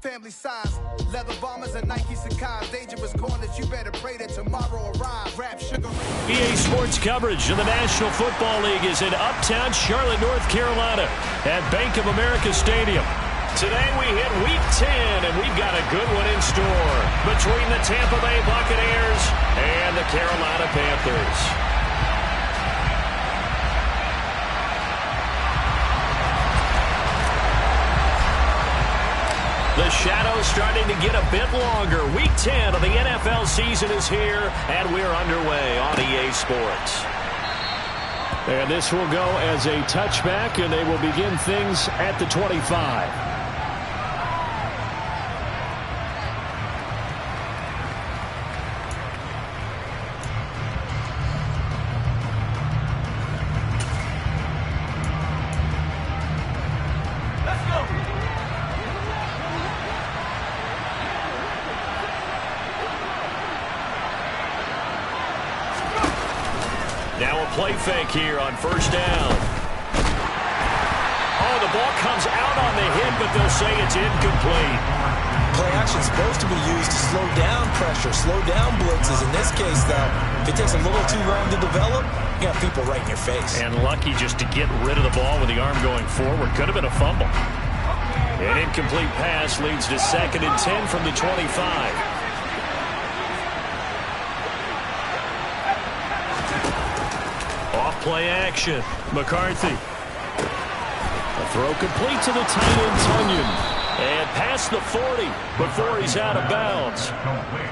Family size, leather bombers and Nike Sacai's. Dangerous corners, you better pray that tomorrow arrives. Rap Sugar Ray. EA Sports coverage of the National Football League is in Uptown Charlotte, North Carolina at Bank of America Stadium. Today we hit Week 10, and we've got a good one in store between the Tampa Bay Buccaneers and the Carolina Panthers. The shadow's starting to get a bit longer. Week 10 of the NFL season is here, and we're underway on EA Sports. And this will go as a touchback, and they will begin things at the 25. Now a play fake here on first down. Oh, the ball comes out on the hit, but they'll say it's incomplete. Play action is supposed to be used to slow down pressure, slow down blitzes. In this case, though, if it takes a little too long to develop, you got people right in your face. And lucky just to get rid of the ball with the arm going forward. Could have been a fumble. An incomplete pass leads to 2nd and 10 from the 25. Play action. McCarthy. A throw complete to the tight end, Tonyan. And past the 40 before he's out of bounds.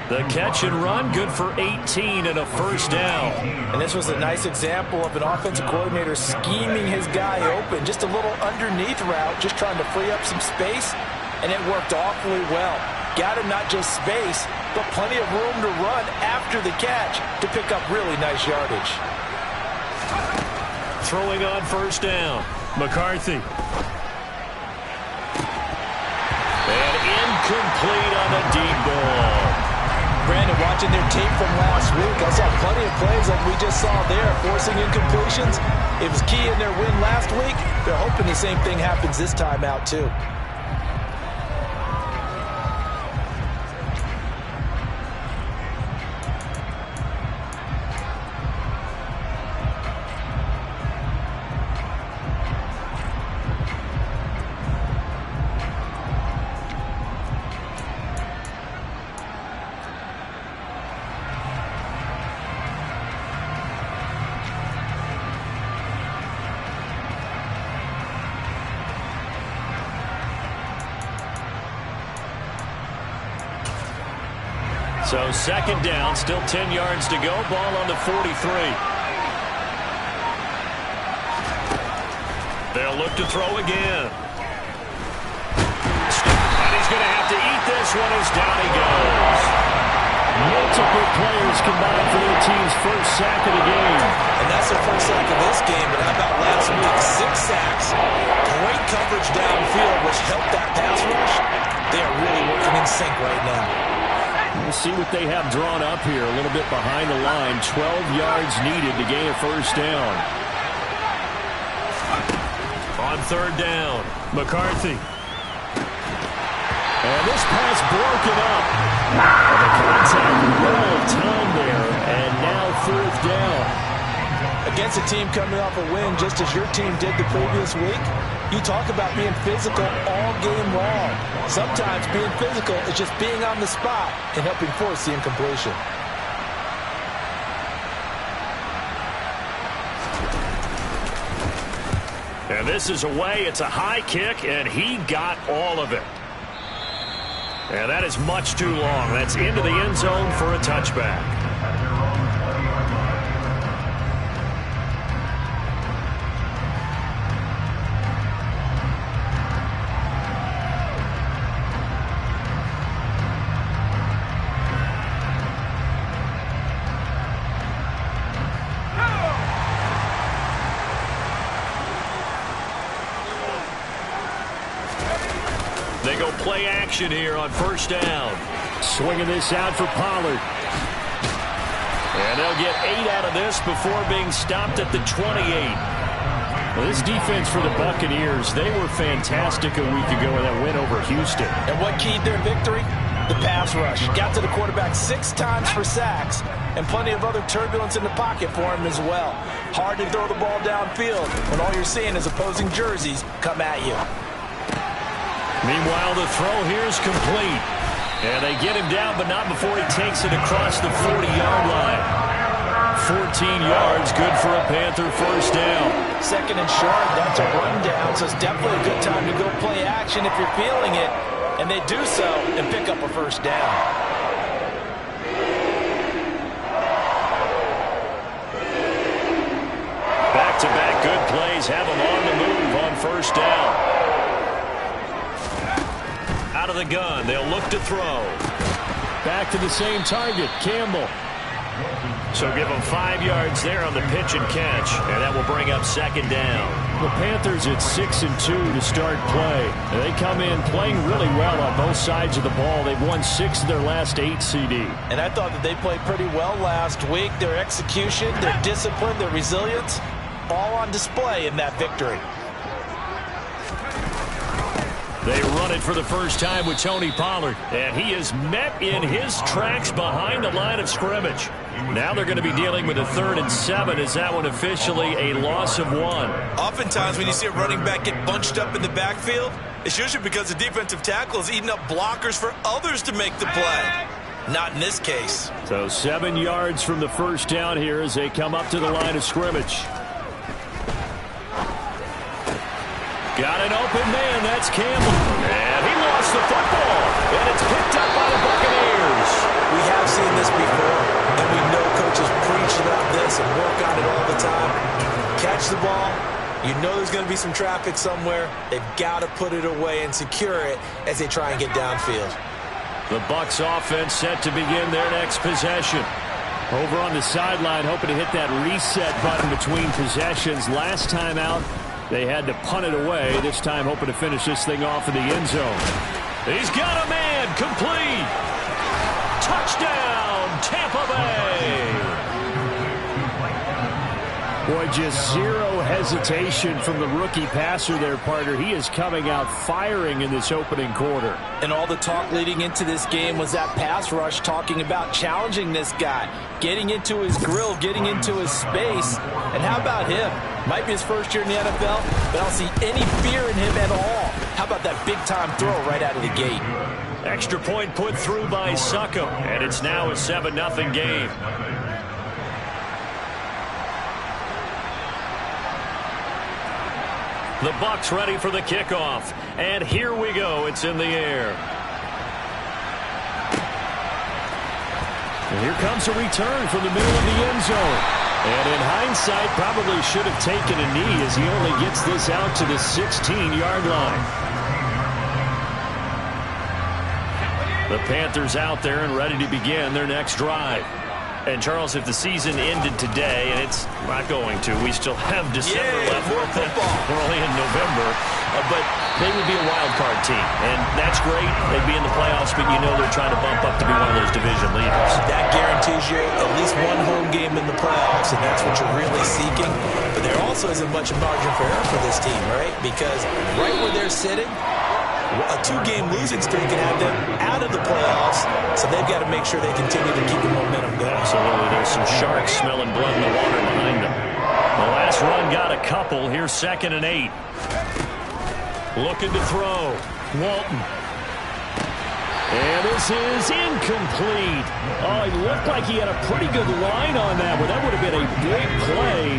The catch and run, good for 18 and a first down. And this was a nice example of an offensive coordinator scheming his guy open. Just a little underneath route, just trying to free up some space. And it worked awfully well. Got him not just space, but plenty of room to run after the catch to pick up really nice yardage. Throwing on first down. McCarthy. And incomplete on the deep ball. Brandon, watching their tape from last week, I saw plenty of plays like we just saw there, forcing incompletions. It was key in their win last week. They're hoping the same thing happens this time out, too. So 2nd down, still 10 yards to go. Ball on the 43. They'll look to throw again. And he's going to have to eat this one as down he goes. Multiple players combined for their team's first sack of the game. And that's their first sack of this game, but how about last week? 6 sacks. Great coverage downfield, which helped that pass rush. They are really working in sync right now. We'll see what they have drawn up here. A little bit behind the line. 12 yards needed to gain a first down. On 3rd down, McCarthy. And this pass broken up. And the contact well timed there. And now 4th down. Against a team coming off a win just as your team did the previous week, you talk about being physical all game long. Sometimes being physical is just being on the spot and helping force the incompletion. And this is away. It's a high kick, and he got all of it. And that is much too long. That's into the end zone for a touchback. They go play action here on first down. Swinging this out for Pollard. And they'll get 8 out of this before being stopped at the 28. Well, this defense for the Buccaneers, they were fantastic a week ago in that win over Houston. And what keyed their victory? The pass rush. Got to the quarterback 6 times for sacks, and plenty of other turbulence in the pocket for him as well. Hard to throw the ball downfield when all you're seeing is opposing jerseys come at you. Meanwhile, the throw here is complete. And they get him down, but not before he takes it across the 40-yard line. 14 yards, good for a Panther first down. Second and short, that's a rundown, so it's definitely a good time to go play action if you're feeling it. And they do so and pick up a first down. Back-to-back good plays have them on the move on first down. Out of the gun, they'll look to throw. Back to the same target, Campbell. So give them 5 yards there on the pitch and catch, and that will bring up second down. The Panthers at 6-2 to start play. And they come in playing really well on both sides of the ball. They've won 6 of their last 8 CD. And I thought that they played pretty well last week. Their execution, their discipline, their resilience, all on display in that victory. They run it for the first time with Tony Pollard, and he is met in his tracks behind the line of scrimmage. Now they're going to be dealing with a 3rd and 7. Is that one officially a loss of 1? Oftentimes when you see a running back get bunched up in the backfield, it's usually because the defensive tackle is eating up blockers for others to make the play. Not in this case. So 7 yards from the first down here as they come up to the line of scrimmage. Got an open man, that's Campbell. And he lost the football, and it's picked up by the Buccaneers. We have seen this before, and we know coaches preach about this and work on it all the time. Catch the ball, you know there's going to be some traffic somewhere. They've got to put it away and secure it as they try and get downfield. The Bucs offense set to begin their next possession. Over on the sideline, hoping to hit that reset button between possessions. Last time out, they had to punt it away. This time hoping to finish this thing off in the end zone. He's got a man. Complete. Touchdown, Tampa Bay. Boy, just zero hesitation from the rookie passer there, partner. He is coming out firing in this opening quarter. And all the talk leading into this game was that pass rush, talking about challenging this guy, getting into his grill, getting into his space. And how about him? Might be his first year in the NFL, but I don't see any fear in him at all. How about that big-time throw right out of the gate? Extra point put through by Succop, and it's now a 7-0 game. The Bucs ready for the kickoff, and here we go. It's in the air. And here comes a return from the middle of the end zone. And in hindsight, probably should have taken a knee as he only gets this out to the 16-yard line. The Panthers out there and ready to begin their next drive. And, Charles, if the season ended today, and it's not going to, we still have December left. More football. We're only in November. But they would be a wild card team. And that's great. They'd be in the playoffs, but you know they're trying to bump up to be one of those division leaders. That guarantees you at least one home game in the playoffs, and that's what you're really seeking. But there also isn't much margin for error for this team, right? Because right where they're sitting, a 2-game losing streak can have them out of the playoffs, so they've got to make sure they continue to keep the momentum going. Absolutely. There's some sharks smelling blood in the water behind them. The last run got a couple. Here's 2nd and 8. Looking to throw. Walton. And this is incomplete. Oh, he looked like he had a pretty good line on that one. That would have been a big play,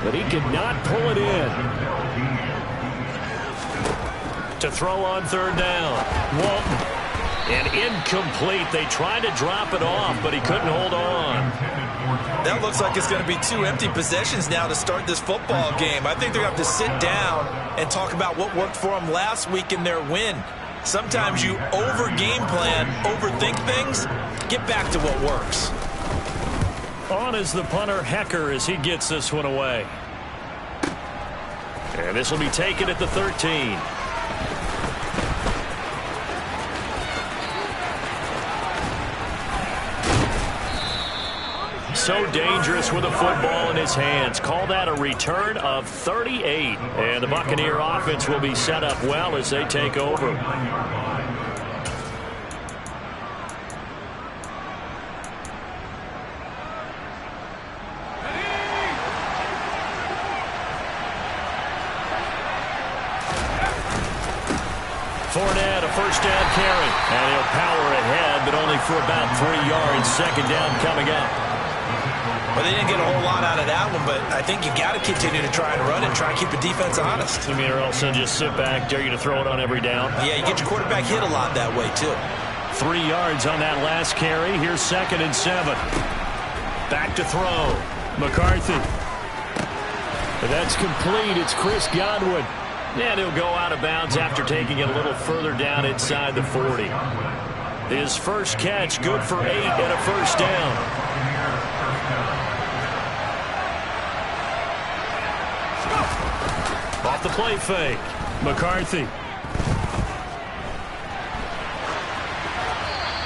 but he could not pull it in. To throw on 3rd down. Walton. And incomplete. They tried to drop it off, but he couldn't hold on. That looks like it's going to be 2 empty possessions now to start this football game. I think they're going to have to sit down and talk about what worked for them last week in their win. Sometimes you over-game plan, overthink things. Get back to what works. On is the punter, Hecker, as he gets this one away. And this will be taken at the 13. so dangerous with a football in his hands. Call that a return of 38. And the Buccaneer offense will be set up well as they take over. Fournette, a first down carry. And he'll power ahead, but only for about 3 yards. Second down coming up. Well, they didn't get a whole lot out of that one, but I think you got to continue to try and run and try and keep the defense honest. You mean, or else they'll just sit back, dare you to throw it on every down? Yeah, you get your quarterback hit a lot that way, too. 3 yards on that last carry. Here's 2nd and 7. Back to throw. McCarthy. That's complete. It's Chris Godwin. And he'll go out of bounds after taking it a little further down inside the 40. His first catch, good for 8 and a first down. Off the play fake. McCarthy.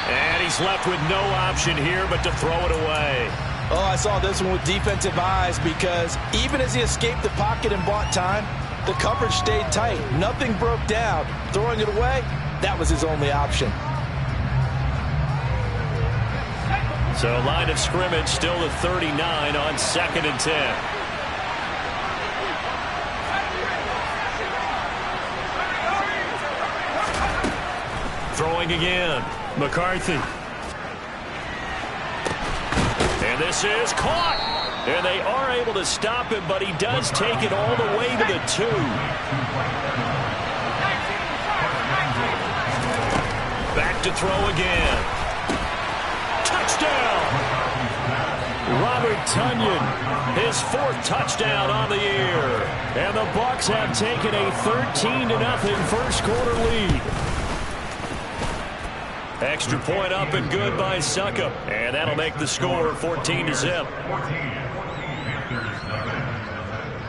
And he's left with no option here but to throw it away. Oh, I saw this one with defensive eyes because even as he escaped the pocket and bought time, the coverage stayed tight. Nothing broke down. Throwing it away, that was his only option. So line of scrimmage still at 39 on 2nd and 10. Throwing again. McCarthy. And this is caught. And they are able to stop him, but he does take it all the way to the 2. Back to throw again. Touchdown! Robert Tonyan, his 4th touchdown on the year. And the Bucs have taken a 13-0 first quarter lead. Extra point up and good by Succop. And that'll make the score 14-0.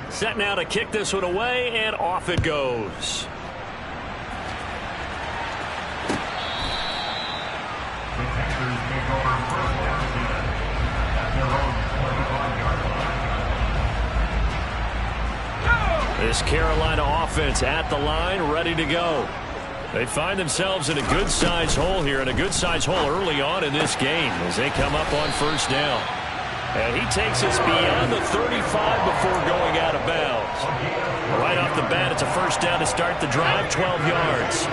Set now to kick this one away, and off it goes. This Carolina offense at the line, ready to go. They find themselves in a good-sized hole here, and a good-sized hole early on in this game as they come up on first down. And he takes us beyond the 35 before going out of bounds. Right off the bat, it's a first down to start the drive, 12 yards.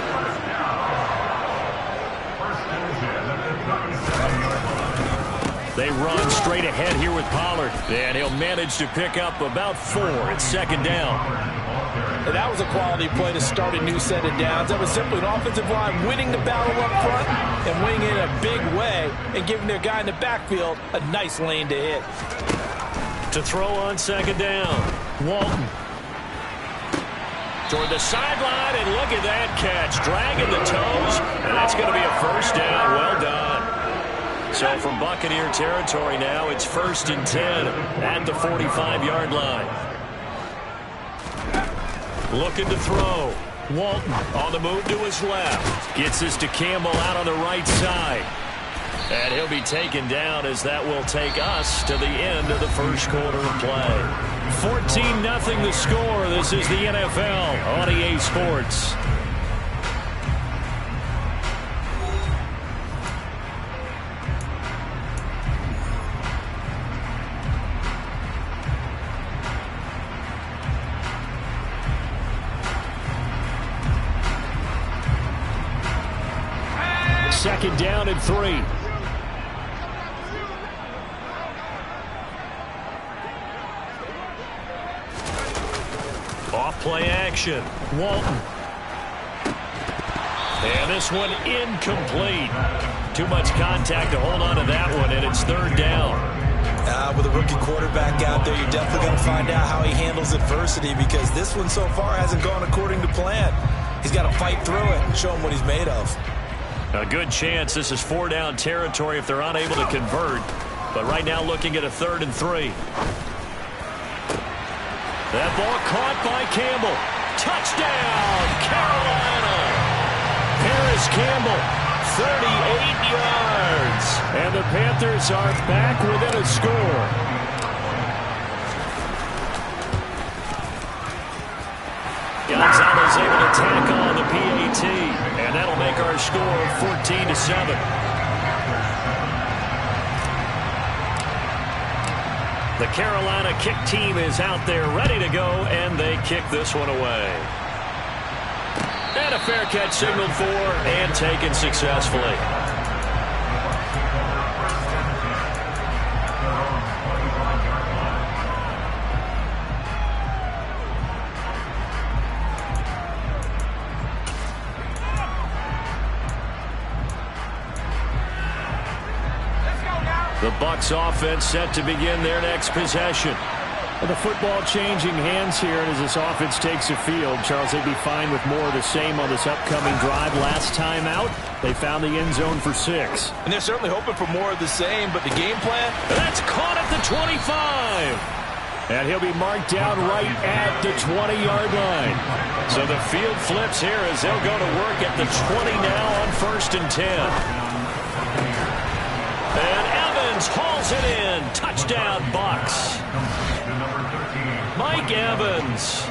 They run straight ahead here with Pollard. And he'll manage to pick up about 4 at 2nd down. And that was a quality play to start a new set of downs. That was simply an offensive line winning the battle up front and winning it in a big way and giving their guy in the backfield a nice lane to hit. To throw on 2nd down, Walton. Toward the sideline, and look at that catch. Dragging the toes, and that's going to be a first down. Well done. So from Buccaneer territory now, it's 1st and 10 at the 45-yard line. Looking to throw. Walton on the move to his left. Gets this to Campbell out on the right side. And he'll be taken down as that will take us to the end of the first quarter of play. 14-0 the score. This is the NFL on EA Sports. Second down and 3. Off play action. Walton. And this one incomplete. Too much contact to hold on to that one, and it's 3rd down. With a rookie quarterback out there, you're definitely going to find out how he handles adversity because this one so far hasn't gone according to plan. He's got to fight through it and show him what he's made of. A good chance this is 4-down territory if they're unable to convert. But right now looking at a 3rd and 3. That ball caught by Campbell. Touchdown, Carolina. Paris Campbell, 38 yards. And the Panthers are back within a score. Gonzalez able to tackle on the PAT, and that'll make our score 14-7. The Carolina kick team is out there ready to go, and they kick this one away. And a fair catch signaled for and taken successfully. The Bucs offense set to begin their next possession. Well, the football changing hands here, and as this offense takes the field, Charles, they'd be fine with more of the same on this upcoming drive. Last time out, they found the end zone for 6. And they're certainly hoping for more of the same, but the game plan? That's caught at the 25. And he'll be marked down right at the 20-yard line. So the field flips here as they'll go to work at the 20 now on 1st and 10. And Evans hauls it in. Touchdown, Bucs. Mike Evans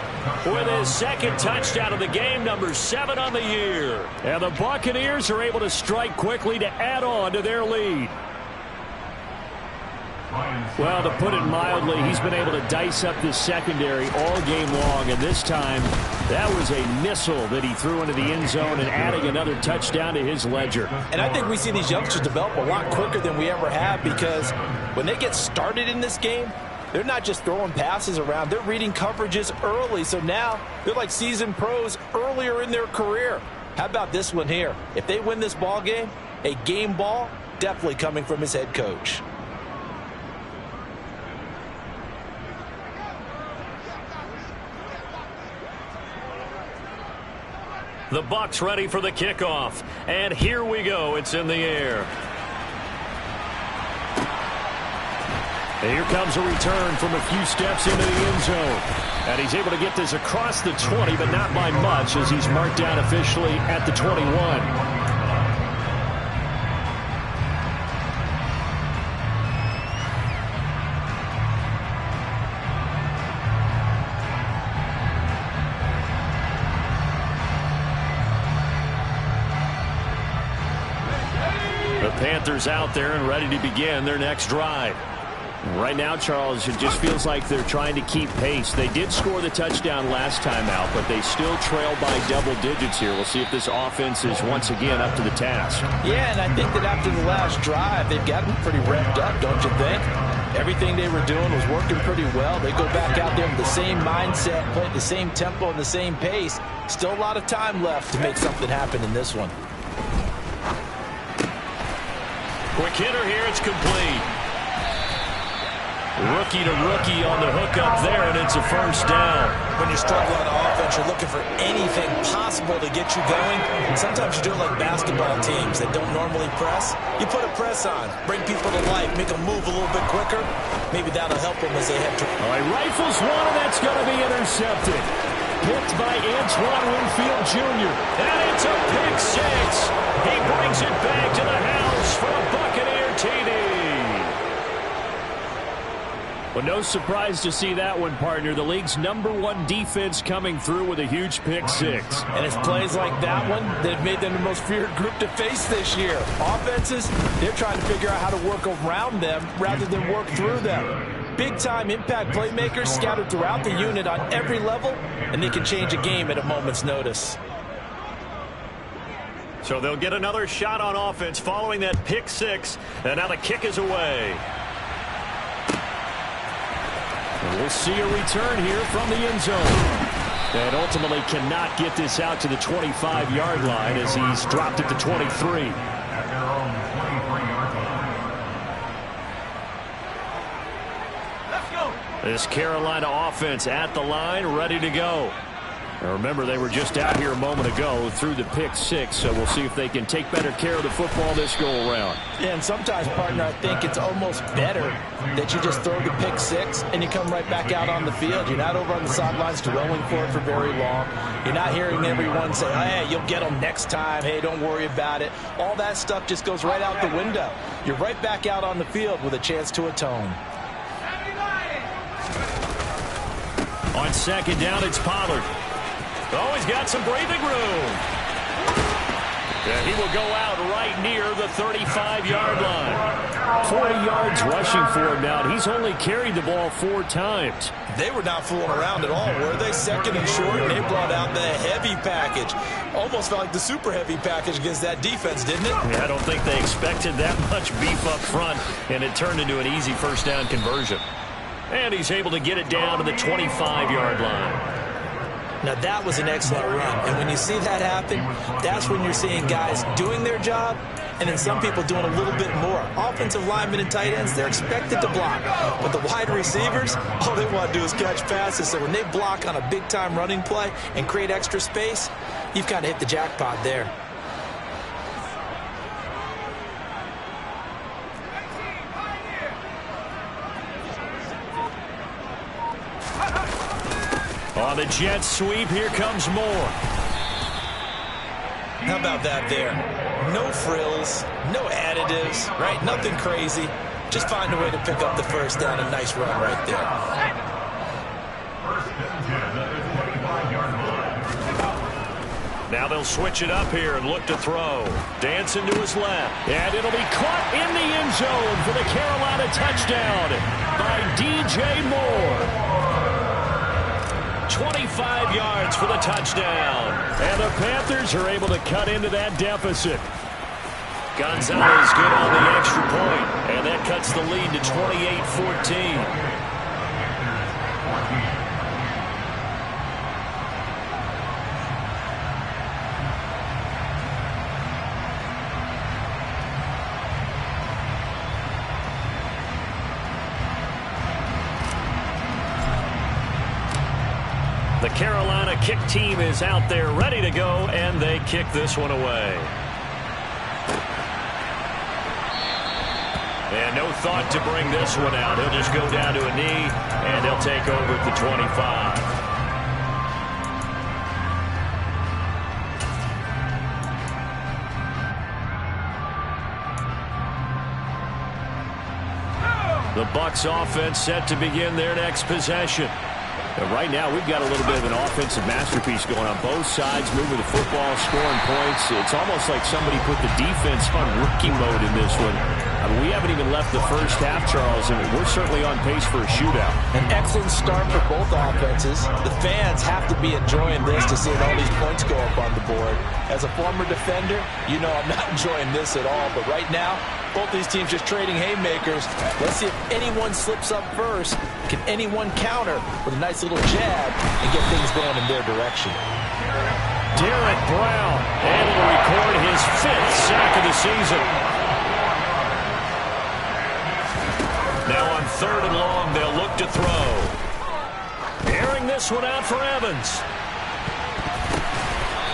with his second touchdown of the game, number 7 on the year. And the Buccaneers are able to strike quickly to add on to their lead. Well, to put it mildly, he's been able to dice up this secondary all game long, and this time that was a missile that he threw into the end zone and adding another touchdown to his ledger. And I think we see these youngsters develop a lot quicker than we ever have, because when they get started in this game, they're not just throwing passes around, they're reading coverages early. So now they're like seasoned pros earlier in their career. How about this one here? If they win this ball game, a game ball definitely coming from his head coach. The Bucs ready for the kickoff. And here we go. It's in the air. And here comes a return from a few steps into the end zone. And he's able to get this across the 20, but not by much, as he's marked down officially at the 21. Panthers out there and ready to begin their next drive. Right now, Charles, it just feels like they're trying to keep pace. They did score the touchdown last time out, but they still trail by double digits here. We'll see if this offense is once again up to the task. Yeah, and I think that after the last drive, they've gotten pretty revved up, don't you think? Everything they were doing was working pretty well. They go back out there with the same mindset, play at the same tempo and the same pace. Still a lot of time left to make something happen in this one. Quick hitter here, it's complete. Rookie to rookie on the hook up there, and it's a first down. When you're struggling on offense, you're looking for anything possible to get you going. Sometimes you do it like basketball teams that don't normally press. You put a press on, bring people to life, make them move a little bit quicker. Maybe that'll help them as they head to... All right, rifles one, and that's going to be intercepted. Picked by Antoine Winfield Jr. And it's a pick 6. He brings it back to the house for a Buccaneer TD. Well, no surprise to see that one, partner. The league's #1 defense coming through with a huge pick 6. And it's plays like that one that have made them the most feared group to face this year. Offenses, they're trying to figure out how to work around them rather than work through them. Big-time impact playmakers scattered throughout the unit on every level, and they can change a game at a moment's notice. So they'll get another shot on offense following that pick 6, and now the kick is away. And we'll see a return here from the end zone. And ultimately cannot get this out to the 25-yard line as he's dropped at the 23. This Carolina offense at the line, ready to go. Now remember, they were just out here a moment ago through the pick six, so we'll see if they can take better care of the football this go-around. Yeah, and sometimes, partner, I think it's almost better that you just throw the pick six and you come right back out on the field. You're not over on the sidelines dwelling for it for very long. You're not hearing everyone say, hey, you'll get them next time. Hey, don't worry about it. All that stuff just goes right out the window. You're right back out on the field with a chance to atone. On second down, it's Pollard. Oh, he's got some breathing room. Yeah, he will go out right near the 35-yard line. 40 yards rushing for him now. He's only carried the ball 4 times. They were not fooling around at all, were they? Second and short, and they brought out the heavy package. Almost felt like the super heavy package against that defense, didn't it? Yeah, I don't think they expected that much beef up front, and it turned into an easy first down conversion. And he's able to get it down to the 25-yard line. Now, that was an excellent run. And when you see that happen, that's when you're seeing guys doing their job and then some people doing a little bit more. Offensive linemen and tight ends, they're expected to block. But the wide receivers, all they want to do is catch passes. So when they block on a big-time running play and create extra space, you've kind of hit the jackpot there. On the jet sweep, here comes Moore. How about that there? No frills, no additives, right? Nothing crazy. Just find a way to pick up the first down. A nice run right there. Now they'll switch it up here and look to throw. Dancing to his left. And it'll be caught in the end zone for the Carolina touchdown by DJ Moore. 25 yards for the touchdown. And the Panthers are able to cut into that deficit. Gonzalez good on the extra point, and that cuts the lead to 28-14. The Carolina kick team is out there ready to go, and they kick this one away. And no thought to bring this one out. He'll just go down to a knee, and they'll take over at the 25. The Bucs offense set to begin their next possession. Right now, we've got a little bit of an offensive masterpiece going on both sides, moving the football, scoring points. It's almost like somebody put the defense on rookie mode in this one. I mean, we haven't even left the first half, Charles, and we're certainly on pace for a shootout. An excellent start for both offenses. The fans have to be enjoying this to see all these points go up on the board. As a former defender, you know I'm not enjoying this at all, but right now, both these teams just trading haymakers. Let's see if anyone slips up first. Can anyone counter with a nice little jab and get things going in their direction? Derek Brown able to record his 5th sack of the season. Now on 3rd and long, they'll look to throw. Airing this one out for Evans.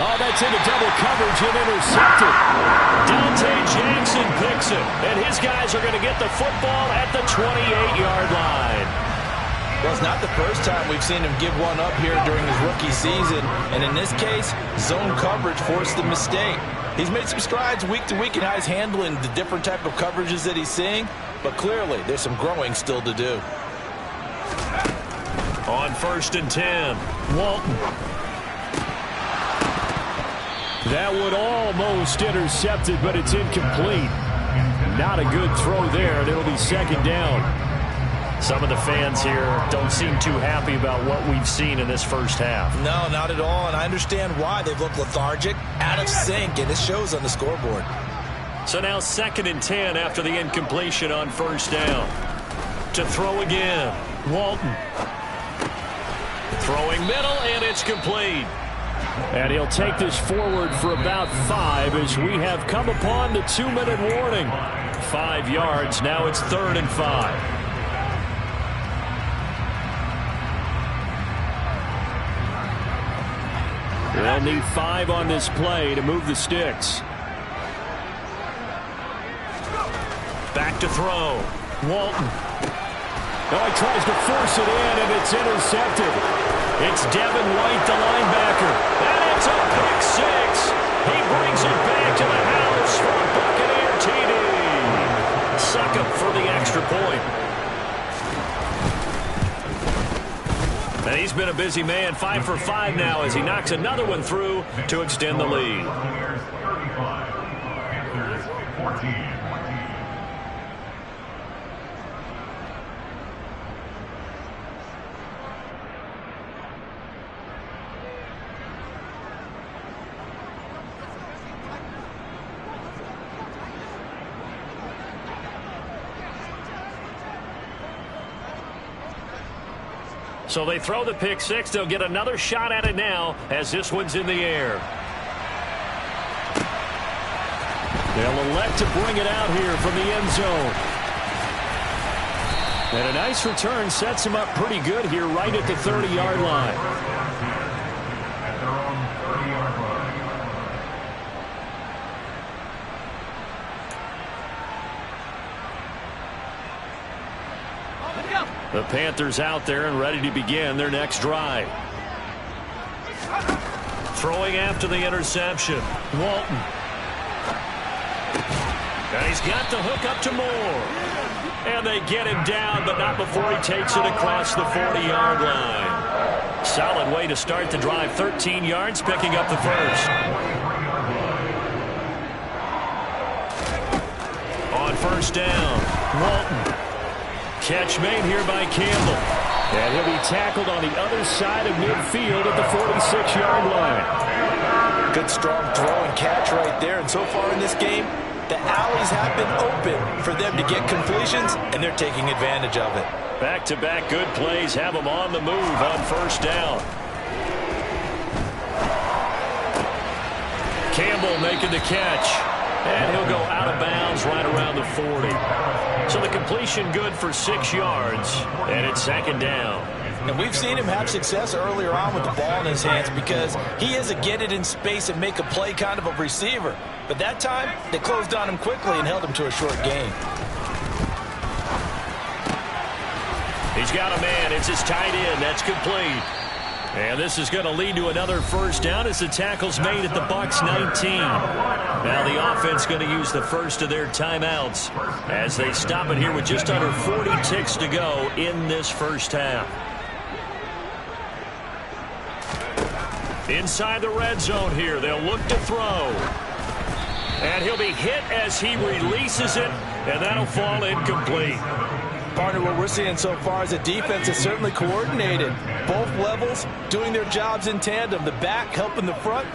Oh, that's into double coverage and intercepted. Dante Jackson picks it, and his guys are going to get the football at the 28-yard line. Well, it's not the first time we've seen him give one up here during his rookie season, and in this case, zone coverage forced the mistake. He's made some strides week to week in how he's handling the different type of coverages that he's seeing, but clearly there's some growing still to do. On 1st and 10, Walton. That would almost intercepted, but it's incomplete. Not a good throw there, and it'll be 2nd down. Some of the fans here don't seem too happy about what we've seen in this first half. No, not at all, and I understand why. They've looked lethargic, out of sync, and it shows on the scoreboard. So now 2nd and 10 after the incompletion on 1st down. To throw again, Walton. Throwing middle, and it's complete. And he'll take this forward for about 5 as we have come upon the 2-minute warning. 5 yards, now it's 3rd and 5. They'll need 5 on this play to move the sticks. Back to throw. Walton. Oh, he tries to force it in, and it's intercepted. It's Devin White, the linebacker. And it's a pick 6. He brings it back to the house for a Buccaneer TD. Succop for the extra point. And he's been a busy man, 5 for 5 now as he knocks another one through to extend the lead. So they throw the pick 6. They'll get another shot at it now as this one's in the air. They'll elect to bring it out here from the end zone. And a nice return sets him up pretty good here right at the 30-yard line. The Panthers out there and ready to begin their next drive. Throwing after the interception. Walton. And he's got the hook up to Moore. And they get him down, but not before he takes it across the 40-yard line. Solid way to start the drive. 13 yards, picking up the first. On first down, Walton. Catch made here by Campbell. And he'll be tackled on the other side of midfield at the 46-yard line. Good strong throw and catch right there. And so far in this game, the alleys have been open for them to get completions, and they're taking advantage of it. Back-to-back good plays have them on the move on first down. Campbell making the catch. And he'll go out of bounds right around the 40. So the completion good for 6 yards, and it's second down. And we've seen him have success earlier on with the ball in his hands because he is a get it in space and make a play kind of a receiver. But that time, they closed on him quickly and held him to a short gain. He's got a man. It's his tight end. That's complete. And this is going to lead to another first down as the tackle's made at the Bucs 19. Now the offense going to use the first of their timeouts as they stop it here with just under 40 ticks to go in this first half. Inside the red zone here, they'll look to throw. And he'll be hit as he releases it, and that'll fall incomplete. Partner, what we're seeing so far is the defense is certainly coordinated. Both levels doing their jobs in tandem. The back helping the front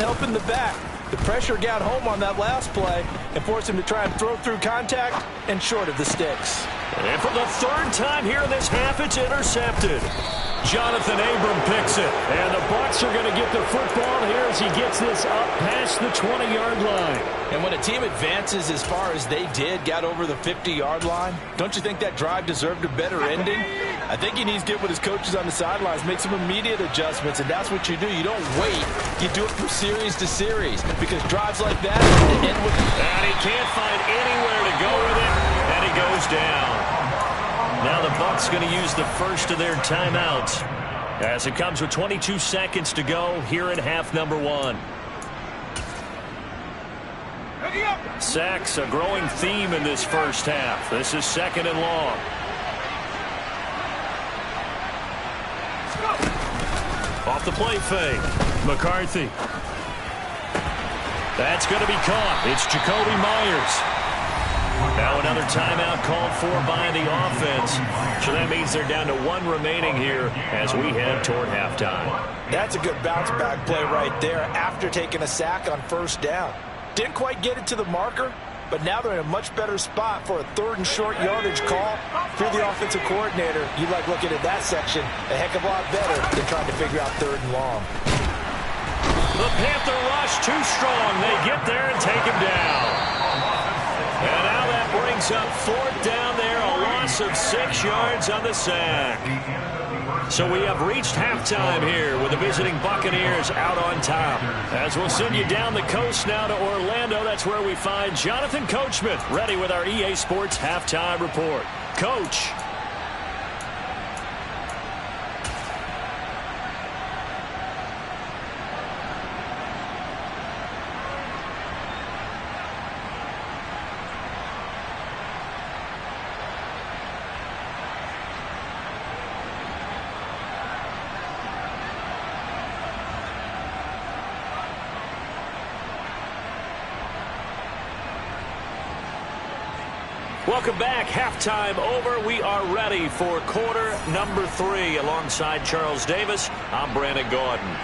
helping the back. The pressure got home on that last play and forced him to try and throw through contact and short of the sticks. And for the third time here in this half, it's intercepted. Jonathan Abram picks it. And the Bucs are going to get the football here as he gets this up past the 20-yard line. And when a team advances as far as they did, got over the 50-yard line, don't you think that drive deserved a better ending? I think he needs to get with his coaches on the sidelines, make some immediate adjustments, and that's what you do. You don't wait. You do it from series to series because drives like that end with... And he can't find anywhere to go with it, and he goes down. Now the Bucs going to use the first of their timeouts as it comes with 22 seconds to go here in half number 1. Sacks, a growing theme in this first half. This is second and long. Off the play fake. McCarthy. That's going to be caught. It's Jakobi Meyers. Now another timeout called for by the offense. So that means they're down to 1 remaining here as we head toward halftime. That's a good bounce-back play right there after taking a sack on first down. Didn't quite get it to the marker, but now they're in a much better spot for a 3rd and short yardage call through the offensive coordinator. You like looking at that section a heck of a lot better than trying to figure out 3rd and long. The Panther rush too strong. They get there and take him down. And now that brings up 4th down there, a loss of 6 yards on the sack. So we have reached halftime here with the visiting Buccaneers out on top. As we'll send you down the coast now to Orlando, that's where we find Jonathan Coachman ready with our EA Sports Halftime Report. Coach. Welcome back. Halftime over. We are ready for quarter number 3. Alongside Charles Davis, I'm Brandon Gaudin.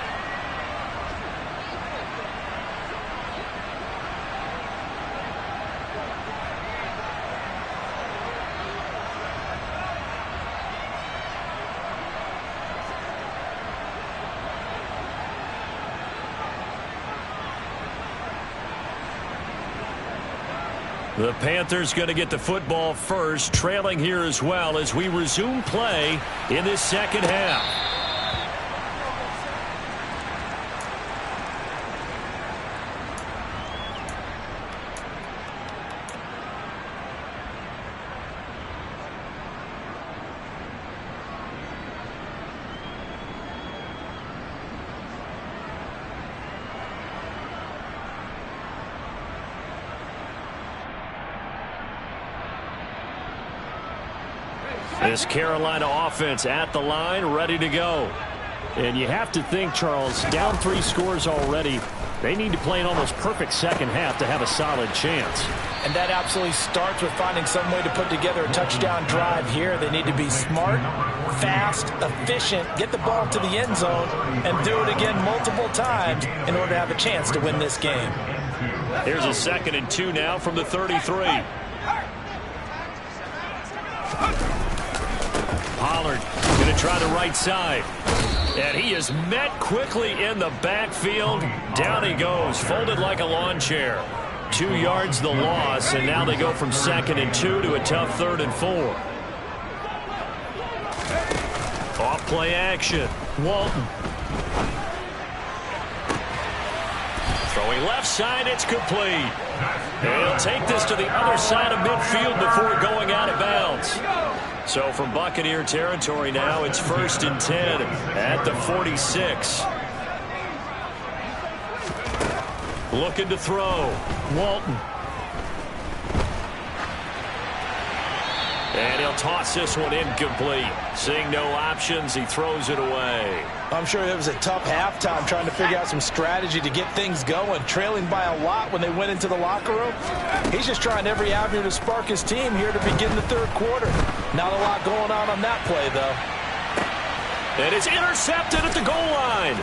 The Panthers going to get the football first, trailing here as well as we resume play in this second half. This Carolina offense at the line, ready to go. And you have to think, Charles, down 3 scores already. They need to play an almost perfect second half to have a solid chance. And that absolutely starts with finding some way to put together a touchdown drive here. They need to be smart, fast, efficient, get the ball to the end zone, and do it again multiple times in order to have a chance to win this game. Here's a 2nd and 2 now from the 33. Pollard going to try the right side. And he is met quickly in the backfield. Down he goes, folded like a lawn chair. 2 yards the loss, and now they go from 2nd and 2 to a tough 3rd and 4. Off play action. Walton. Throwing left side, it's complete. And he'll take this to the other side of midfield before going out of bounds. So from Buccaneer territory now, it's 1st and 10 at the 46. Looking to throw. Walton. And he'll toss this one incomplete. Seeing no options, he throws it away. I'm sure it was a tough halftime trying to figure out some strategy to get things going. Trailing by a lot when they went into the locker room. He's just trying every avenue to spark his team here to begin the 3rd quarter. Not a lot going on that play, though. And it's intercepted at the goal line.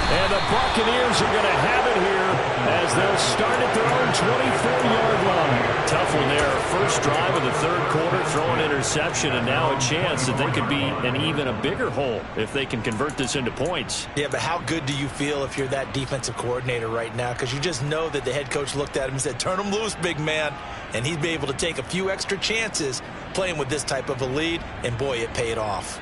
And the Buccaneers are going to have it here as they'll start at their own 24-yard line. Tough one there. First drive of the 3rd quarter, throwing interception, and now a chance that they could be in even a bigger hole if they can convert this into points. Yeah, but how good do you feel if you're that defensive coordinator right now? Because you just know that the head coach looked at him and said, turn him loose, big man. And he'd be able to take a few extra chances playing with this type of a lead, and boy, it paid off.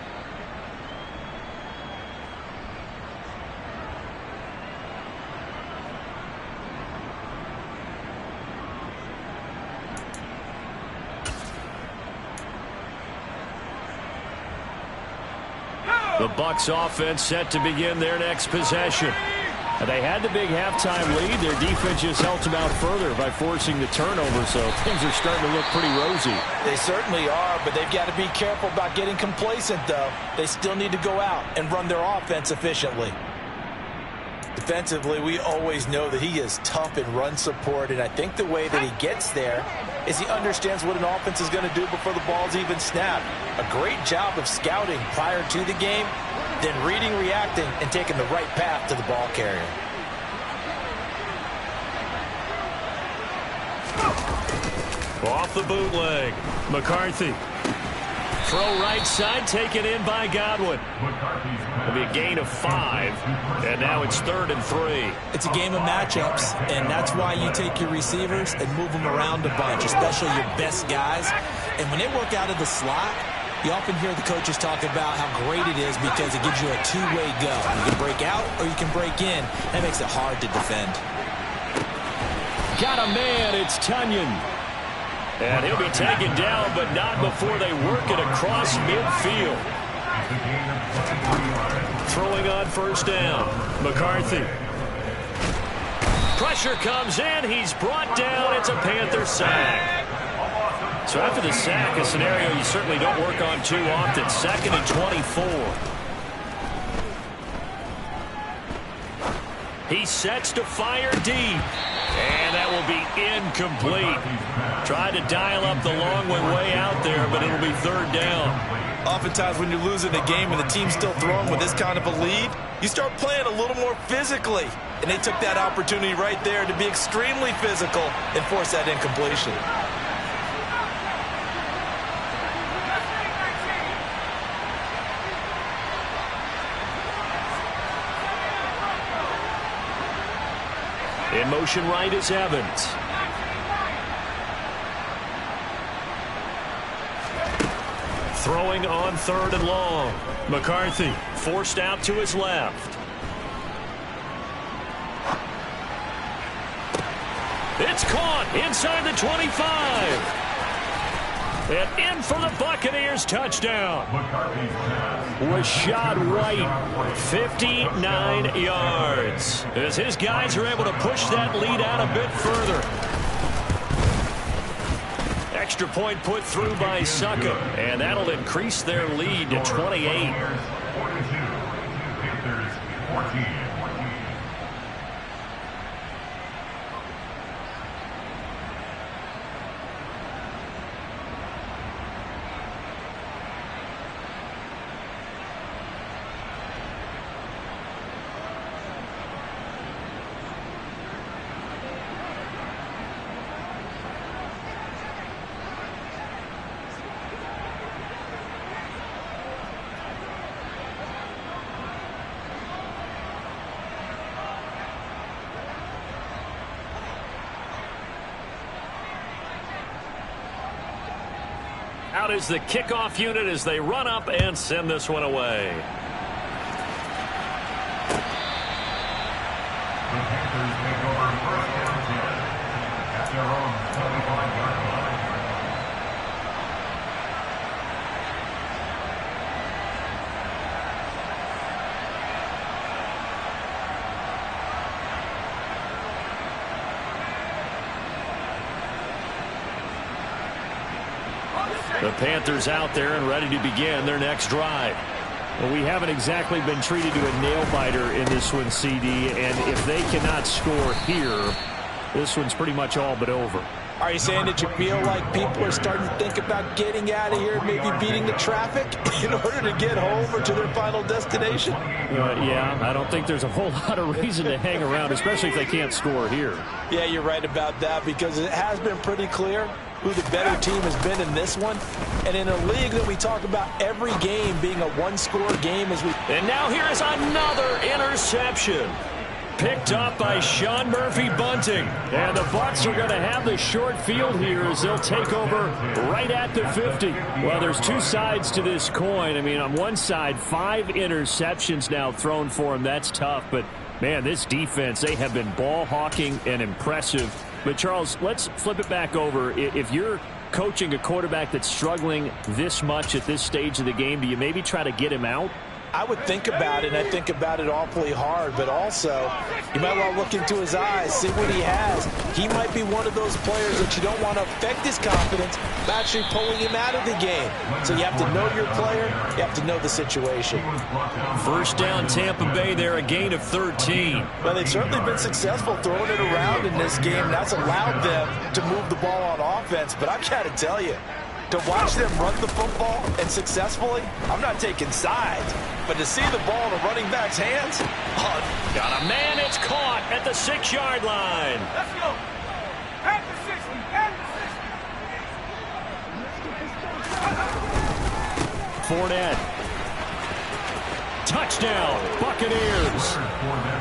The Bucs offense set to begin their next possession. They had the big halftime lead. Their defense just helped them out further by forcing the turnover, so things are starting to look pretty rosy. They certainly are, but they've got to be careful about getting complacent, though. They still need to go out and run their offense efficiently. Defensively, we always know that he is tough in run support, and I think the way that he gets there is he understands what an offense is going to do before the ball's even snapped. A great job of scouting prior to the game, then reading, reacting, and taking the right path to the ball carrier. Off the bootleg. McCarthy throw right side, taken in by Godwin. It'll be a gain of 5, and now it's 3rd and 3. It's a game of matchups, and that's why you take your receivers and move them around a bunch, especially your best guys. And when they work out of the slot, you often hear the coaches talk about how great it is because it gives you a two-way go. You can break out or you can break in. That makes it hard to defend. Got a man, it's Tunyon. And he'll be taken down, but not before they work it across midfield. Throwing on 1st down. McCarthy. Pressure comes in. He's brought down. It's a Panther sack. So after the sack, a scenario you certainly don't work on too often. 2nd and 24. He sets to fire deep. And that will be incomplete. Tried to dial up the long way out there, but it'll be 3rd down. Oftentimes when you're losing a game and the team's still throwing with this kind of a lead, you start playing a little more physically. And they took that opportunity right there to be extremely physical and force that incompletion. In motion right is Evans. Throwing on 3rd and long. McCarthy forced out to his left. It's caught inside the 25. And in for the Buccaneers touchdown. Rashad White, 59 yards. As his guys are able to push that lead out a bit further. Extra point put through by Succop, and that'll increase their lead to 28. Out is the kickoff unit as they run up and send this one away. The Panthers take over 1st and 10 at their own 75-yard line. The Panthers out there and ready to begin their next drive. Well, we haven't exactly been treated to a nail-biter in this one, CD, and if they cannot score here, this one's pretty much all but over. Are you saying that you feel like people are starting to think about getting out of here, maybe beating the traffic in order to get home or to their final destination? Yeah, I don't think there's a whole lot of reason to hang around, especially if they can't score here. Yeah, you're right about that because it has been pretty clear who the better team has been in this one. And in a league that we talk about every game being a one-score game as we... And now here is another interception. Picked up by Sean Murphy-Bunting. And the Bucs are going to have the short field here as they'll take over right at the 50. Well, there's two sides to this coin. I mean, on one side, 5 interceptions now thrown for them. That's tough. But, man, this defense, they have been ball hawking and impressive. But, Charles, let's flip it back over. If you're coaching a quarterback that's struggling this much at this stage of the game, do you maybe try to get him out? I would think about it, and I think about it awfully hard, but also you might want to look into his eyes, see what he has. He might be one of those players that you don't want to affect his confidence by actually pulling him out of the game. So you have to know your player, you have to know the situation. First down, Tampa Bay there, a gain of 13. Well, they've certainly been successful throwing it around in this game. That's allowed them to move the ball on offense, but I've got to tell you, to watch them run the football and successfully, I'm not taking sides. But to see the ball in a running back's hands, got a man, it's caught at the 6-yard line. Let's go. At the 60, at the 60. Fournette. Touchdown, Buccaneers.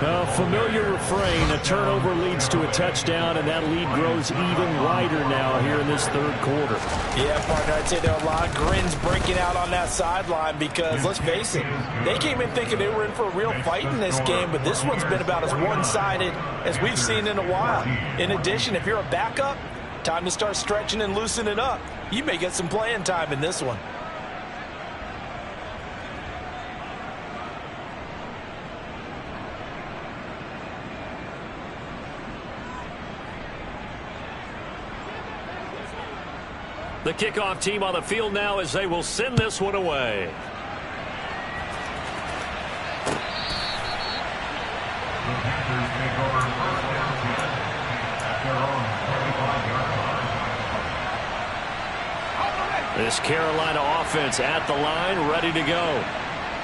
A familiar refrain. A turnover leads to a touchdown, and that lead grows even wider now here in this third quarter. Yeah, partner, I'd say there are a lot of grins breaking out on that sideline because, let's face it, they came in thinking they were in for a real fight in this game, but this one's been about as one-sided as we've seen in a while. In addition, if you're a backup, time to start stretching and loosening up. You may get some playing time in this one. The kickoff team on the field now as they will send this one away. The Panthers take over first down at their own 35-yard line. This Carolina offense at the line, ready to go.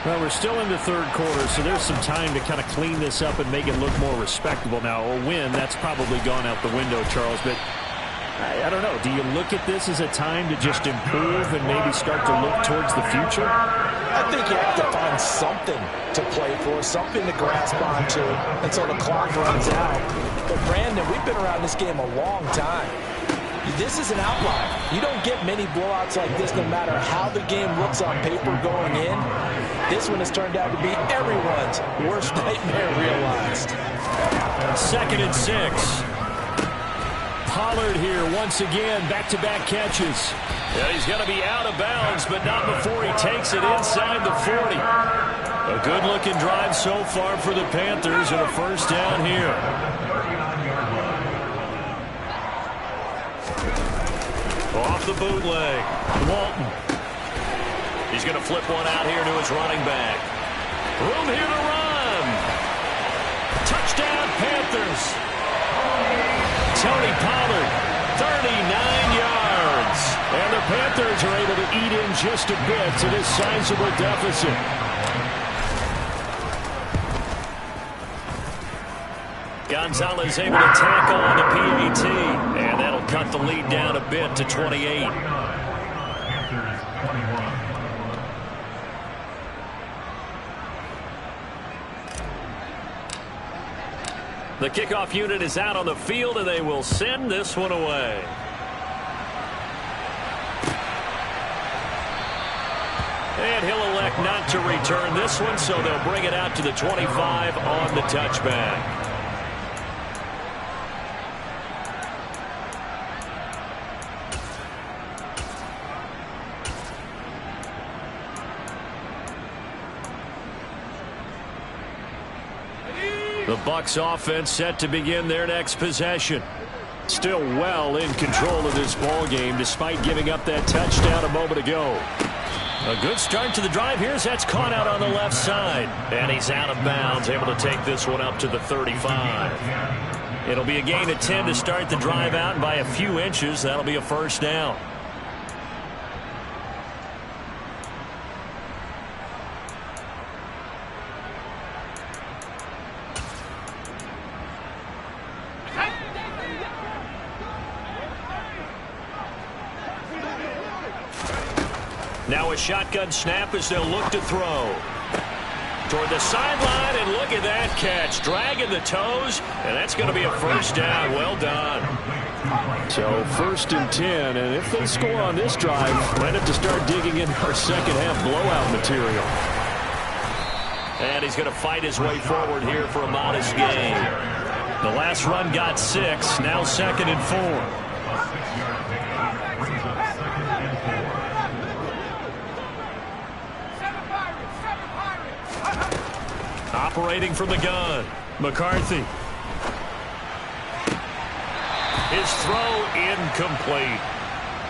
Well, we're still in the third quarter, so there's some time to kind of clean this up and make it look more respectable. Now, a win, that's probably gone out the window, Charles, but I don't know. Do you look at this as a time to just improve and maybe start to look towards the future? I think you have to find something to play for, something to grasp onto until the clock runs out. But, Brandon, we've been around this game a long time. This is an outlier. You don't get many blowouts like this no matter how the game looks on paper going in. This one has turned out to be everyone's worst nightmare realized. 2nd and 6. Pollard here once again, back-to-back catches. Yeah, he's going to be out of bounds, but not before he takes it inside the 40. A good-looking drive so far for the Panthers and a first down here. Off the bootleg, Walton. He's going to flip one out here to his running back. Room here to run. Touchdown, Panthers. Tony Pollard, 39 yards. And the Panthers are able to eat in just a bit to this sizable deficit. Gonzalez able to tackle on the PAT. And that'll cut the lead down a bit to 28. Panthers 21. The kickoff unit is out on the field, and they will send this one away. And he'll elect not to return this one, so they'll bring it out to the 25 on the touchback. The Bucs offense set to begin their next possession. Still well in control of this ball game despite giving up that touchdown a moment ago. A good start to the drive. Here's that's caught out on the left side. And he's out of bounds, able to take this one up to the 35. It'll be a gain of 10 to start the drive out, and by a few inches, that'll be a first down. Now a shotgun snap as they'll look to throw. Toward the sideline, and look at that catch. Dragging the toes, and that's going to be a first down. Well done. So 1st and 10, and if they score on this drive, might have to start digging in our second half blowout material. And he's going to fight his way forward here for a modest gain. The last run got 6, now 2nd and 4. Operating from the gun, McCarthy. His throw incomplete.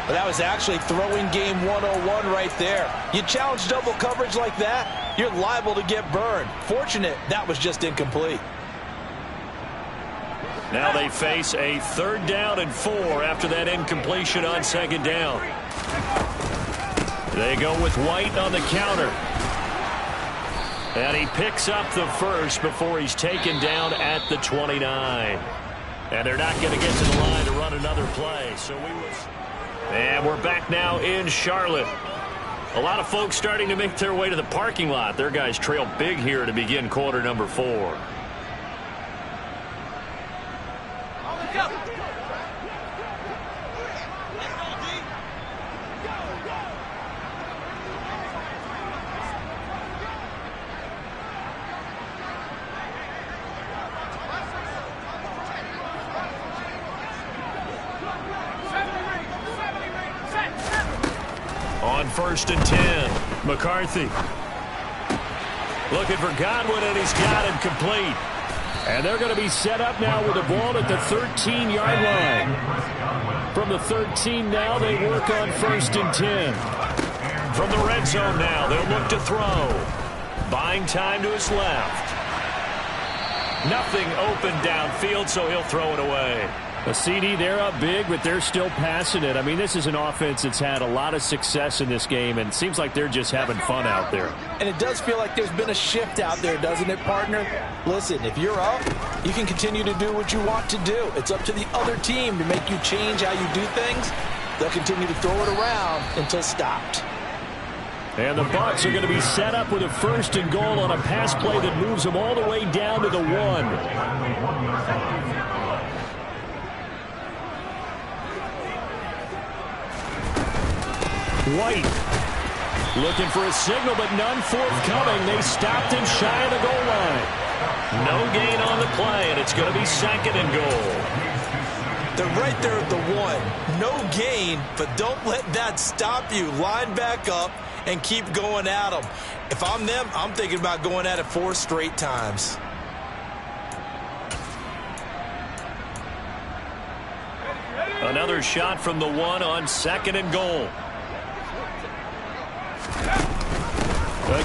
But that was actually throwing game 101 right there. You challenge double coverage like that, you're liable to get burned. Fortunate that was just incomplete. Now they face a 3rd down and 4 after that incompletion on 2nd down. They go with White on the counter. And he picks up the first before he's taken down at the 29. And they're not going to get to the line to run another play. And we're back now in Charlotte. A lot of folks starting to make their way to the parking lot. Their guys trail big here to begin quarter number 4. On 1st and 10, McCarthy. Looking for Godwin, and he's got him complete. And they're going to be set up now with the ball at the 13-yard line. From the 13 now, they work on 1st and 10. From the red zone now, they'll look to throw. Buying time to his left. Nothing open downfield, so he'll throw it away. A CD, they're up big, but they're still passing it. I mean, this is an offense that's had a lot of success in this game, and it seems like they're just having fun out there. And it does feel like there's been a shift out there, doesn't it, partner? Listen, if you're up, you can continue to do what you want to do. It's up to the other team to make you change how you do things. They'll continue to throw it around until stopped. And the Bucs are going to be set up with a 1st and goal on a pass play that moves them all the way down to the 1. White looking for a signal, but none forthcoming. They stopped him shy of the goal line. No gain on the play, and it's going to be 2nd and goal. They're right there at the 1. No gain, but don't let that stop you. Line back up and keep going at them. If I'm them, I'm thinking about going at it 4 straight times. Another shot from the 1 on 2nd and goal.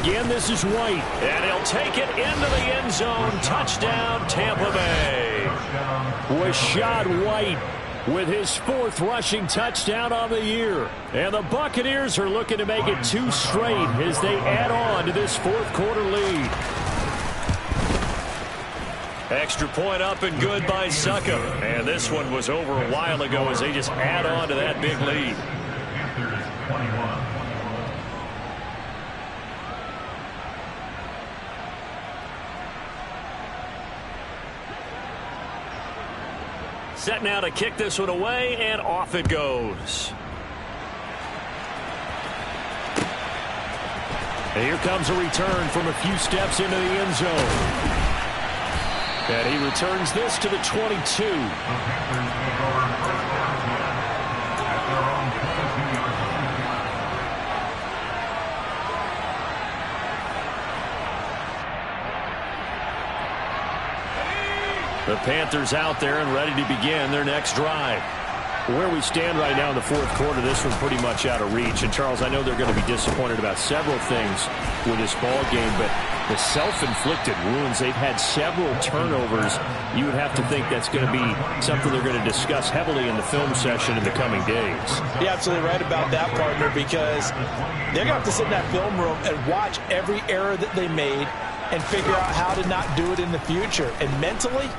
Again, this is White. And he'll take it into the end zone. Touchdown, Tampa Bay. Rachaad White with his 4th rushing touchdown on the year. And the Buccaneers are looking to make it 2 straight as they add on to this 4th quarter lead. Extra point up and good by Succop. And this one was over a while ago as they just add on to that big lead. Set now to kick this one away, and off it goes. And here comes a return from a few steps into the end zone. And he returns this to the 22. The Panthers out there and ready to begin their next drive. Where we stand right now in the 4th quarter, this one's pretty much out of reach. And, Charles, I know they're going to be disappointed about several things with this ball game, but the self-inflicted wounds, they've had several turnovers. You would have to think that's going to be something they're going to discuss heavily in the film session in the coming days. You're absolutely right about that, partner, because they're going to have to sit in that film room and watch every error that they made and figure out how to not do it in the future. And mentally,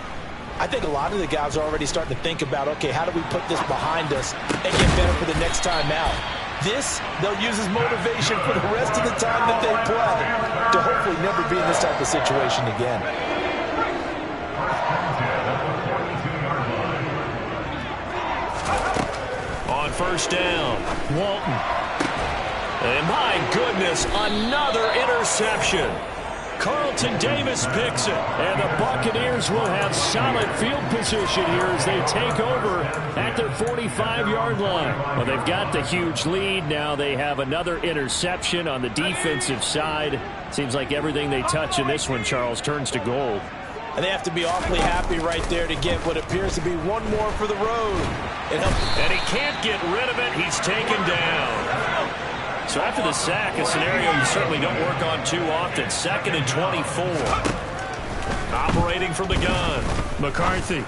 I think a lot of the guys are already starting to think about, okay, how do we put this behind us and get better for the next time out? This, they'll use as motivation for the rest of the time that they play to hopefully never be in this type of situation again. On 1st down, Walton. And my goodness, another interception. Carlton Davis picks it, and the Buccaneers will have solid field position here as they take over at their 45-yard line. Well, they've got the huge lead. Now they have another interception on the defensive side. Seems like everything they touch in this one, Charles, turns to gold. And they have to be awfully happy right there to get what appears to be one more for the road. And he can't get rid of it. He's taken down. So after the sack, a scenario you certainly don't work on too often. 2nd and 24. Operating from the gun, McCarthy.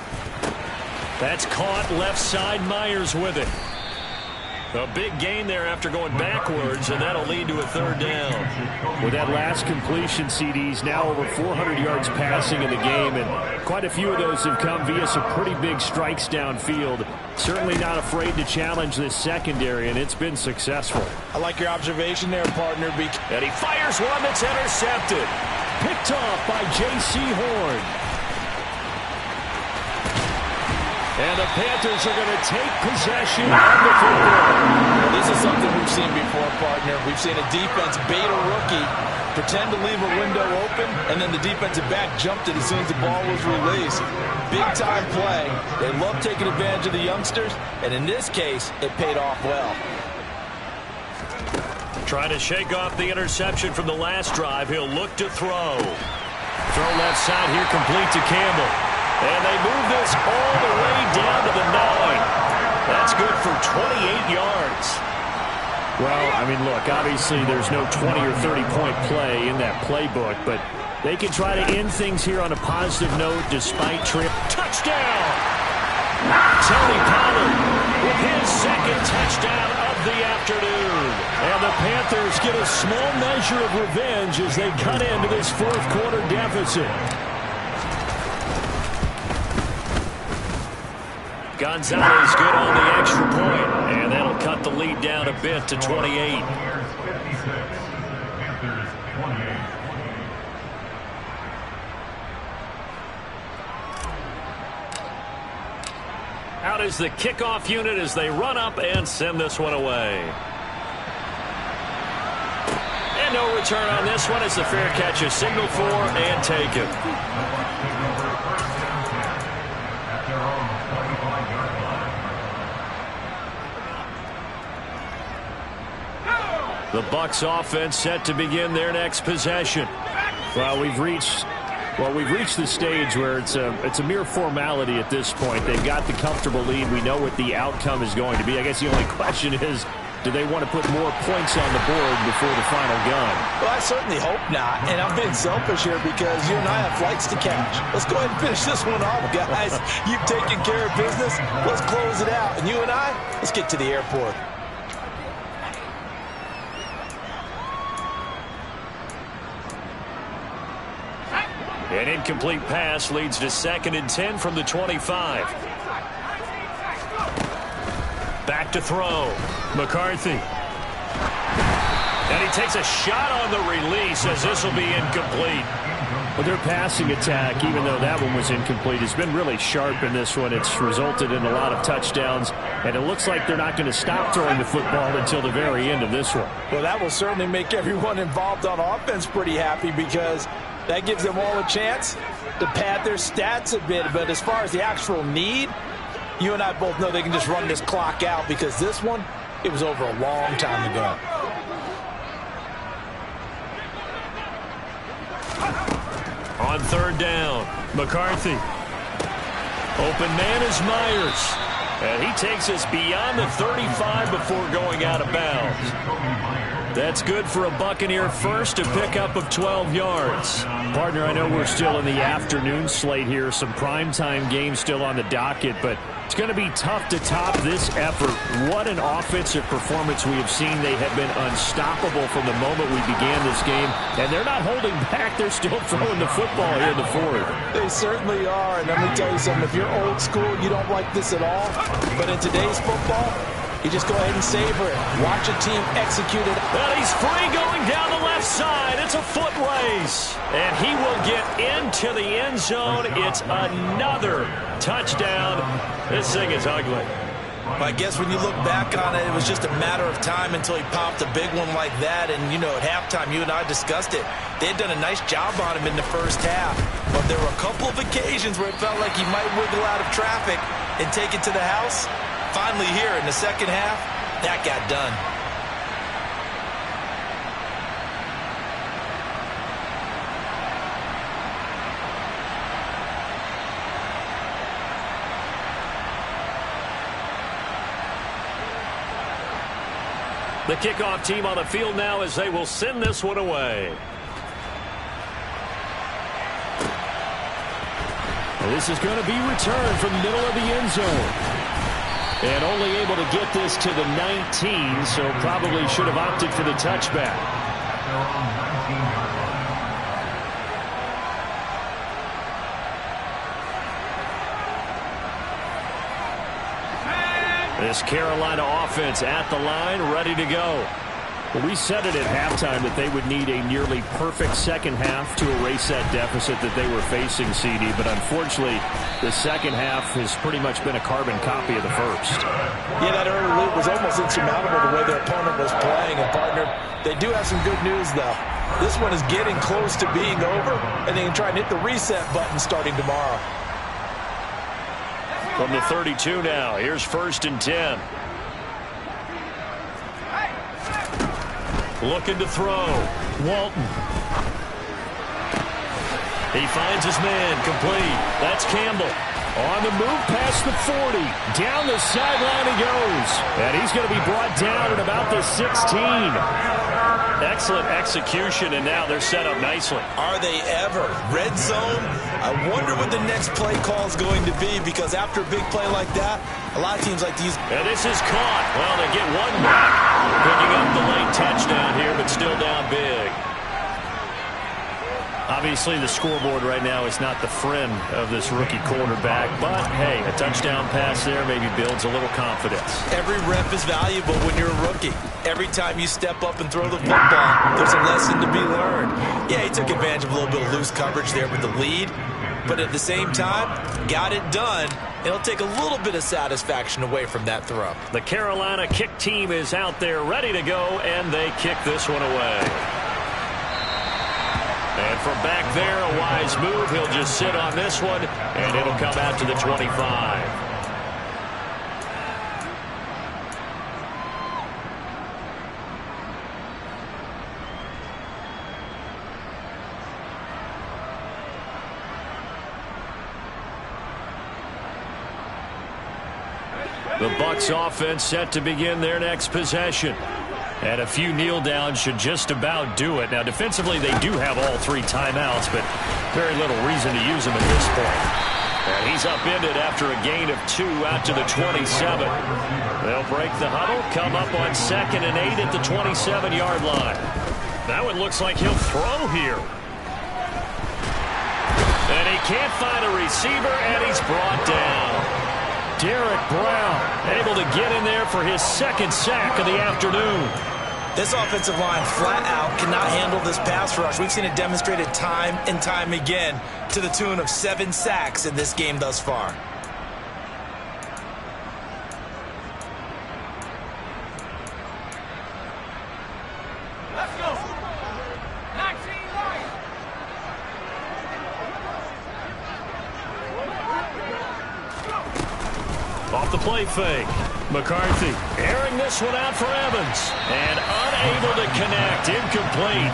That's caught left side. Myers with it. A big gain there after going backwards, and that'll lead to a third down. With that last completion, CD's now over 400 yards passing in the game, and quite a few of those have come via some pretty big strikes downfield. Certainly not afraid to challenge this secondary, and it's been successful. I like your observation there, partner. And he fires one that's intercepted. Picked off by J.C. Horn. And the Panthers are going to take possession of the football. This is something we've seen before, partner. We've seen a defense bait a rookie, pretend to leave a window open, and then the defensive back jumped it as soon as the ball was released. Big-time play. They love taking advantage of the youngsters, and in this case, it paid off well. Trying to shake off the interception from the last drive. He'll look to throw. Throw left side here, complete to Campbell. And they move this all the way down to the 9. That's good for 28 yards. Well, I mean, look, obviously there's no 20 or 30-point play in that playbook, but they can try to end things here on a positive note despite trip. Touchdown! Tony Pollard with his second touchdown of the afternoon. And the Panthers get a small measure of revenge as they cut into this fourth quarter deficit. Gonzalez good on the extra point, and that'll cut the lead down a bit to 28. Out is the kickoff unit as they run up and send this one away. And no return on this one as the fair catch is signaled for and taken. The Bucs offense set to begin their next possession. Well, we've reached the stage where it's a mere formality at this point. They've got the comfortable lead. We know what the outcome is going to be. I guess the only question is, do they want to put more points on the board before the final gun? Well, I certainly hope not. And I'm being selfish here because you and I have flights to catch. Let's go ahead and finish this one off, guys. You've taken care of business. Let's close it out. And you and I, let's get to the airport. An incomplete pass leads to 2nd and 10 from the 25. Back to throw. McCarthy. And he takes a shot on the release as this will be incomplete. Well, their passing attack, even though that one was incomplete, has been really sharp in this one. It's resulted in a lot of touchdowns, and it looks like they're not going to stop throwing the football until the very end of this one. Well, that will certainly make everyone involved on offense pretty happy because that gives them all a chance to pad their stats a bit. But as far as the actual need, you and I both know they can just run this clock out because this one, it was over a long time ago. On 3rd down, McCarthy. Open man is Myers. And he takes us beyond the 35 before going out of bounds. That's good for a Buccaneer first, a pickup of 12 yards. Partner, I know we're still in the afternoon slate here. Some primetime games still on the docket, but it's going to be tough to top this effort. What an offensive performance we have seen. They have been unstoppable from the moment we began this game, and they're not holding back. They're still throwing the football here in the fourth. They certainly are, and let me tell you something. If you're old school, you don't like this at all, but in today's football, you just go ahead and savor it. Watch a team execute it. Well, he's free going down the left side. It's a foot race. And he will get into the end zone. It's another touchdown. This thing is ugly. I guess when you look back on it, it was just a matter of time until he popped a big one like that. And, you know, at halftime, you and I discussed it. They had done a nice job on him in the first half. But there were a couple of occasions where it felt like he might wiggle out of traffic and take it to the house. Finally here in the second half, that got done. The kickoff team on the field now as they will send this one away. Well, this is going to be returned from the middle of the end zone. And only able to get this to the 19, so probably should have opted for the touchback. This Carolina offense at the line, ready to go. Well, we said it at halftime that they would need a nearly perfect second half to erase that deficit that they were facing, CD. But unfortunately, the second half has pretty much been a carbon copy of the first. Yeah, that early lead was almost insurmountable the way their opponent was playing. And, partner, they do have some good news, though. This one is getting close to being over, and they can try and hit the reset button starting tomorrow. From the 32 now, here's 1st and 10. Looking to throw. Walton. He finds his man, complete. That's Campbell. On the move past the 40. Down the sideline he goes. And he's going to be brought down at about the 16. Excellent execution, and now they're set up nicely. Are they ever? Red zone? I wonder what the next play call is going to be, because after a big play like that, a lot of teams like these... And this is caught. Well, they get one back. Picking up the late touchdown here, but still down big. Obviously, the scoreboard right now is not the friend of this rookie quarterback. But, hey, a touchdown pass there maybe builds a little confidence. Every rep is valuable when you're a rookie. Every time you step up and throw the football, there's a lesson to be learned. Yeah, he took advantage of a little bit of loose coverage there with the lead. But at the same time, got it done. It'll take a little bit of satisfaction away from that throw. The Carolina kick team is out there ready to go, and they kick this one away. And from back there, a wise move. He'll just sit on this one, and it'll come out to the 25. The Bucs offense set to begin their next possession. And a few kneel downs should just about do it. Now, defensively, they do have all 3 timeouts, but very little reason to use them at this point. And he's upended after a gain of 2 out to the 27. They'll break the huddle, come up on 2nd and 8 at the 27-yard line. That one looks like he'll throw here. And he can't find a receiver, and he's brought down. Derek Brown able to get in there for his 2nd sack of the afternoon. This offensive line flat out cannot handle this pass rush. We've seen it demonstrated time and time again to the tune of 7 sacks in this game thus far. Let's go. 19 right. Off the play fake. McCarthy airing this one out for Evans. And unable to connect. Incomplete.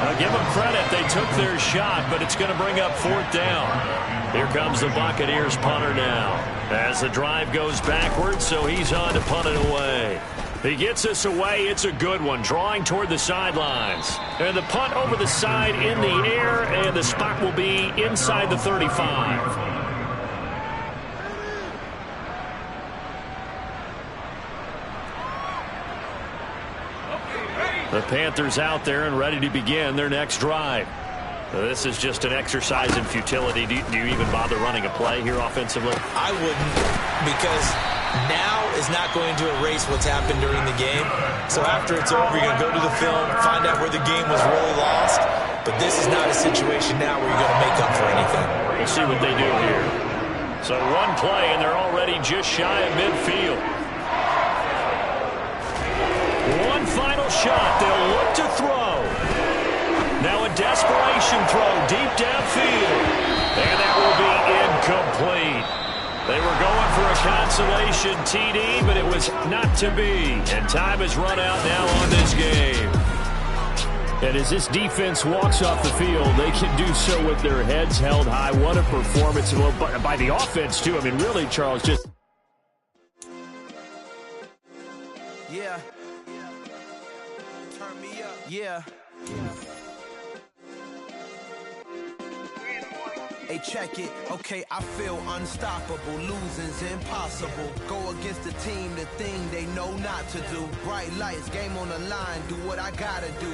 I'll give them credit. They took their shot, but it's going to bring up 4th down. Here comes the Buccaneers punter now. As the drive goes backwards, so he's on to punt it away. He gets us away. It's a good one. Drawing toward the sidelines. And the punt over the side in the air, and the spot will be inside the 35. The Panthers out there and ready to begin their next drive. This is just an exercise in futility. Do you even bother running a play here offensively? I wouldn't, because now is not going to erase what's happened during the game. So after it's over, you're going to go to the film, find out where the game was really lost. But this is not a situation now where you're going to make up for anything. We'll see what they do here. So one play, and they're already just shy of midfield. One final shot. They'll look to throw. Now a desperation throw deep downfield. And that will be incomplete. They were going for a consolation TD, but it was not to be. And time has run out now on this game. And as this defense walks off the field, they can do so with their heads held high. What a performance by the offense, too. I mean, really, Charles, just... Yeah. Turn me up. Yeah. Hey, check it. Okay, I feel unstoppable. Losing's impossible. Go against the team, the thing they know not to do. Bright lights, game on the line. Do what I gotta do.